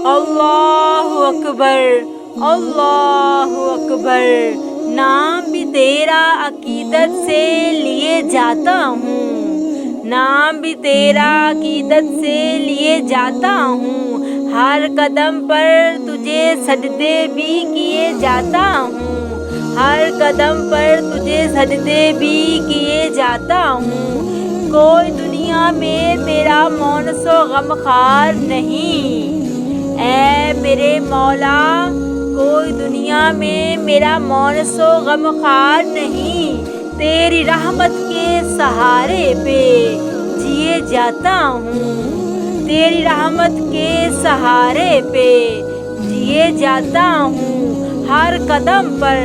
اللہ اکبر، اللہ اکبر۔ نام بھی تیرا عقیدت سے لیے جاتا ہوں، نام بھی تیرا عقیدت سے لیے جاتا ہوں، ہر قدم پر تجھے سجدے بھی کیے جاتا ہوں، ہر قدم پر تجھے سجدے بھی کیے جاتا ہوں۔ کوئی دنیا میں تیرا مونس و غمخوار نہیں، اے میرے مولا، کوئی دنیا میں میرا مونس و غمخوار نہیں، تیری رحمت کے سہارے پہ جیے جاتا ہوں، تیری رحمت کے سہارے پہ جیے جاتا ہوں، ہر قدم پر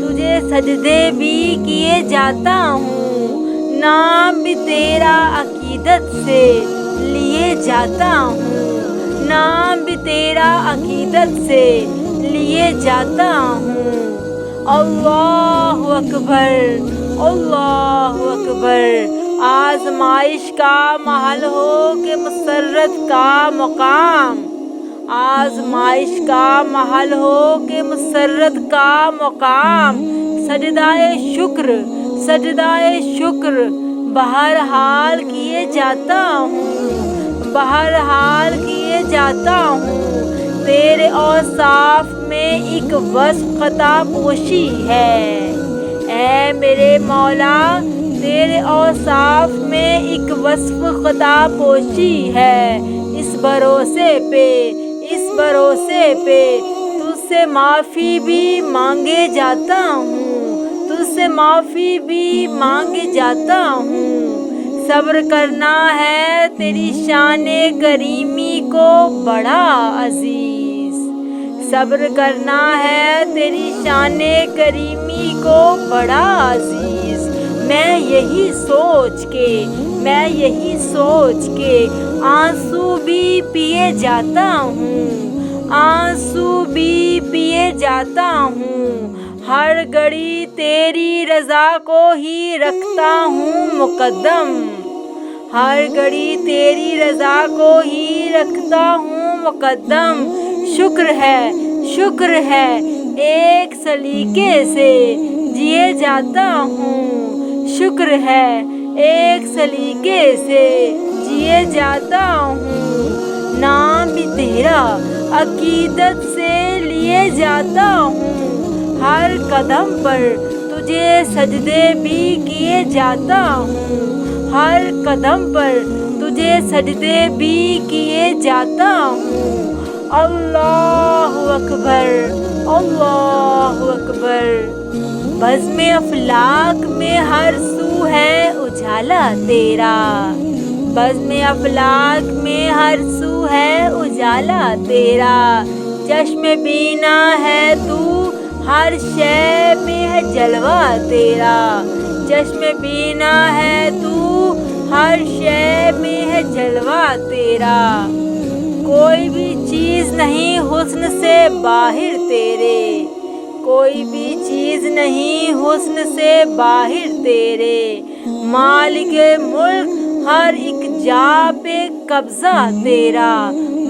تجھے سجدے بھی کیے جاتا ہوں، نام بھی تیرا عقیدت سے لیے جاتا ہوں، نام بھی تیرا عقیدت سے لیے جاتا ہوں۔ اللہ اکبر، اللہ اکبر۔ آزمائش کا محل ہو کہ مسرت کا مقام، آزمائش کا محل ہو کہ مسرت کا مقام، سجدائے شکر، سجدائے شکر بہرحال کیے جاتا ہوں، بہرحال کیے جاتا ہوں۔ تیرے اوصاف میں ایک وصف خطا پوشی ہے، اے میرے مولا، تیرے اوصاف میں ایک وصف خطا پوشی ہے، اس بھروسے پہ، اس بھروسے پہ تجھ سے معافی بھی مانگے جاتا ہوں، تجھ سے معافی بھی مانگے جاتا ہوں۔ صبر کرنا ہے تیری شان کریمی کو بڑا عزیز، صبر کرنا ہے تیری شان کریمی کو بڑا عزیز۔ میں یہی سوچ کے، میں یہی سوچ کے آنسو بھی پیے جاتا ہوں، آنسو بھی پیے جاتا ہوں، ہر گھڑی تیری رضا کو ہی رکھتا ہوں مقدم، ہر گھڑی تیری رضا کو ہی رکھتا ہوں مقدم۔ شکر ہے، شکر ہے، ایک سلیقے سے جیے جاتا ہوں، شکر ہے، ایک سلیقے سے جیے جاتا ہوں، نام بھی تیرا عقیدت سے لیے جاتا ہوں، ہر قدم پر تجھے سجدے بھی کیے جاتا ہوں، ہر قدم پر تجھے سجدے بھی کیے جاتا ہوں۔ اللہ اکبر، اللہ اکبر۔ بزم افلاک میں ہر سو ہے اجالا تیرا، بزم افلاک میں ہر سو ہے اجالا تیرا، چشم بینا ہے تو ہر شے میں ہے جلوہ تیرا، چشم بینا ہے تو ہر شے میں ہے جلوہ تیرا، کوئی بھی چیز نہیں حسن سے باہر تیرے، کوئی بھی چیز نہیں حسن سے باہر تیرے، مالک ملک ہر ایک جا پہ قبضہ تیرا،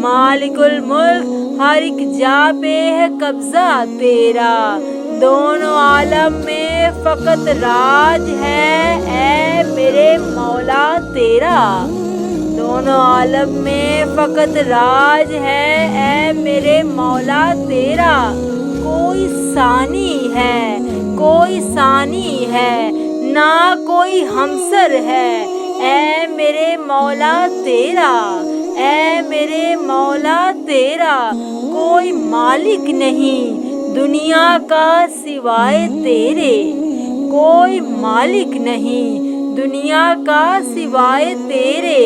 مالک الملک ہر ایک جا پہ ہے قبضہ تیرا، دونوں عالم میں فقط راج ہے اے میرے مولا تیرا، دونوں عالم میں فقط راج ہے اے میرے مولا تیرا، کوئی ثانی ہے، کوئی ثانی ہے، نہ کوئی ہمسر ہے اے میرے مولا تیرا، اے میرے مولا تیرا، کوئی مالک نہیں دنیا کا سوائے تیرے، کوئی مالک نہیں دنیا کا سوائے تیرے،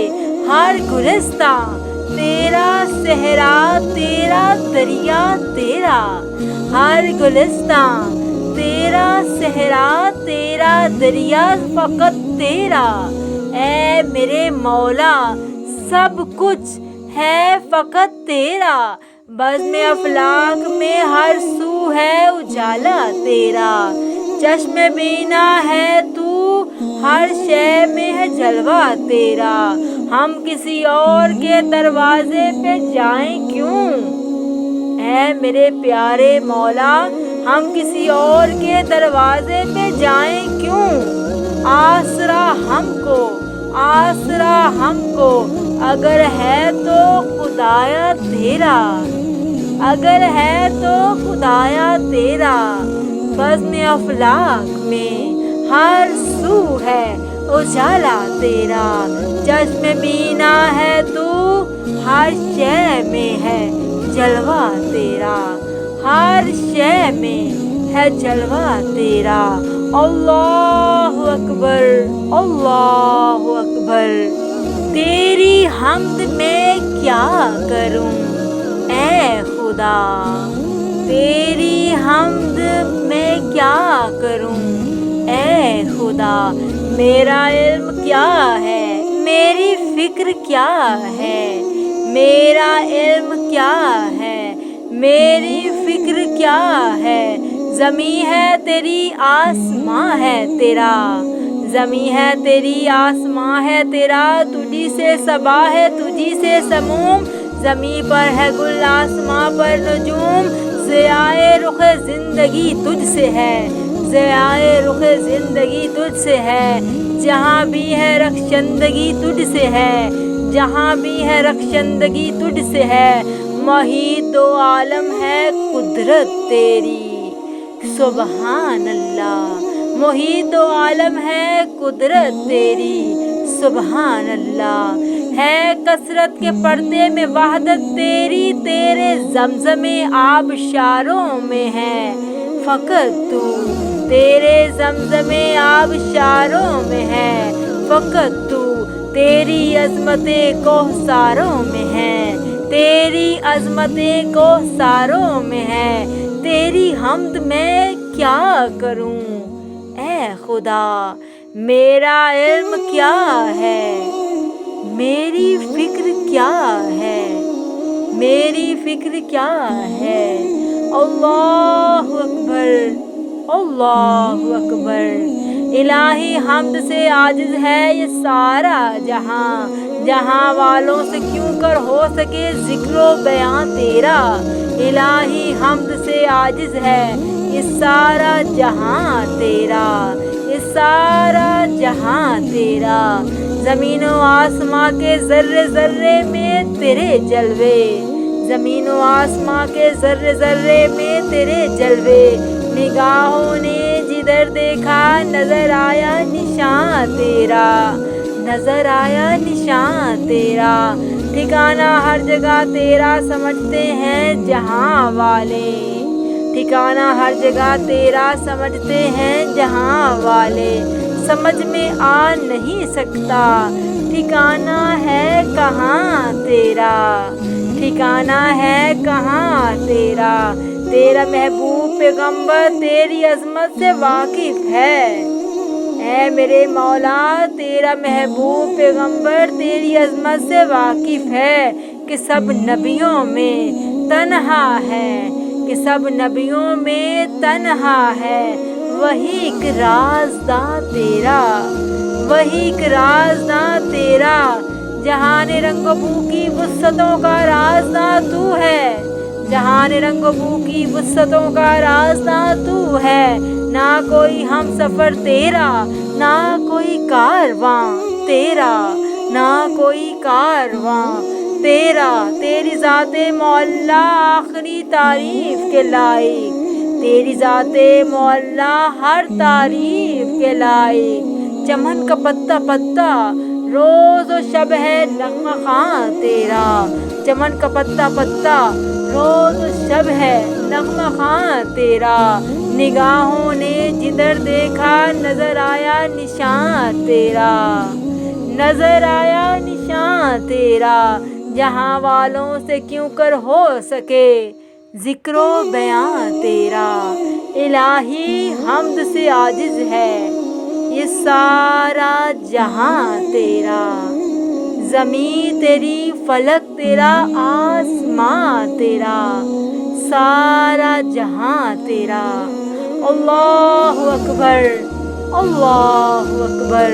ہر گلستان تیرا صحرا تیرا دریا تیرا، ہر گلستان تیرا صحرا تیرا دریا فقط تیرا، اے میرے مولا سب کچھ ہے فقط تیرا، بزم افلاک میں ہر سو ہے اجالا تیرا، چشم بینا ہے تو ہر شے میں ہے جلوہ تیرا، ہم کسی اور کے دروازے پہ جائیں کیوں، اے میرے پیارے مولا، ہم کسی اور کے دروازے پہ جائیں کیوں؟ آسرا ہم کو، آسرا ہم کو اگر ہے تو خدایا تیرا، اگر ہے تو خدایا تیرا۔ بزم افلاک میں ہر سو ہے اجالا تیرا، چشم بینا ہے تو ہر شے میں ہے جلوہ تیرا، ہر شے میں ہے جلوہ تیرا۔ اللہ اکبر، اللہ اکبر۔ تیری حمد میں کیا کروں اے خدا، تیری حمد میں کیا کروں اے خدا۔ میرا علم کیا ہے، میری فکر کیا ہے، میرا علم کیا ہے، میری فکر کیا ہے۔ زمیں ہے تیری آسماں ہے تیرا، زمیں ہے تیری آسماں ہے تیرا، تجھی سے صبا ہے تجھی سے سموم، زمیں پر ہے گل آسماں پر نجوم، ضیائے رخ زندگی تجھ سے ہے، ضیائے رخ زندگی تجھ سے ہے، جہاں بھی ہے رخشندگی تجھ سے ہے، جہاں بھی ہے رخشندگی تجھ سے ہے۔ محیط و عالم ہے قدرت تیری، سبحان اللہ۔ محیط و عالم ہے قدرت تیری، سبحان اللہ۔ ہے کثرت کے پردے میں وحدت تیری، تیرے زمزم آبشاروں میں ہے فقط تو، تیرے زمزم آبشاروں میں ہے فقط تو، تیری عظمت کوثروں میں ہے، تیری عظمت کوثروں میں ہے۔ تیری حمد میں کیا کروں اے خدا، میرا علم کیا ہے، میری فکر کیا ہے، میری فکر کیا ہے۔ اللہ اکبر، اللہ اکبر۔ الہی حمد سے عاجز ہے یہ سارا جہاں، جہاں والوں سے کیوں کر ہو سکے ذکر و بیاں تیرا۔ الہی حمد سے عاجز ہے یہ سارا جہاں تیرا، یہ سارا جہاں تیرا۔ زمین و آسماں کے ذرے ذرے میں تیرے جلوے، زمین و آسماں کے ذرے ذرے میں تیرے جلوے، نگاہوں نے جدھر دیکھا نظر آیا نشان تیرا، نظر آیا نشان تیرا۔ ٹھکانہ ہر جگہ تیرا سمجھتے ہیں جہاں والے، ٹھکانہ ہر جگہ تیرا سمجھتے ہیں جہاں والے، سمجھ میں آ نہیں سکتا ٹھکانہ ہے کہاں تیرا، ٹھکانہ ہے کہاں تیرا۔ تیرا محبوب پیغمبر تیری عظمت سے واقف ہے، اے میرے مولا تیرا محبوب پیغمبر تیری عظمت سے واقف ہے کہ سب نبیوں میں تنہا ہے، کہ سب نبیوں میں تنہا ہے۔ وہی ایک رازداں تیرا، وہی ایک رازداں تیرا، جہان رنگ و بو کی وسعتوں کا رازداں تو ہے، جہان رنگ و بو کی وسعتوں کا رازداں تو ہے۔ نہ کوئی ہم سفر تیرا، نہ کوئی کارواں تیرا، نہ کوئی کارواں تیرا۔ تیری ذات معلا آخری تعریف کے لائق، تیری ذات معلا ہر تعریف کے لائق۔ چمن کا پتا پتا روز و شب ہے نغمہ خواں تیرا، چمن کا پتا پتا روز و شب ہے نغمہ خواں تیرا۔ نگاہوں نے جدھر دیکھا نظر آیا نشان تیرا، نظر آیا نشان تیرا۔ جہاں والوں سے کیوں کر ہو سکے ذکر و بیاں تیرا۔ الہی حمد سے عاجز ہے یہ سارا جہاں تیرا، زمین تیری فلک تیرا آسمان تیرا، سارا جہاں تیرا۔ اللہ اکبر، اللہ اکبر۔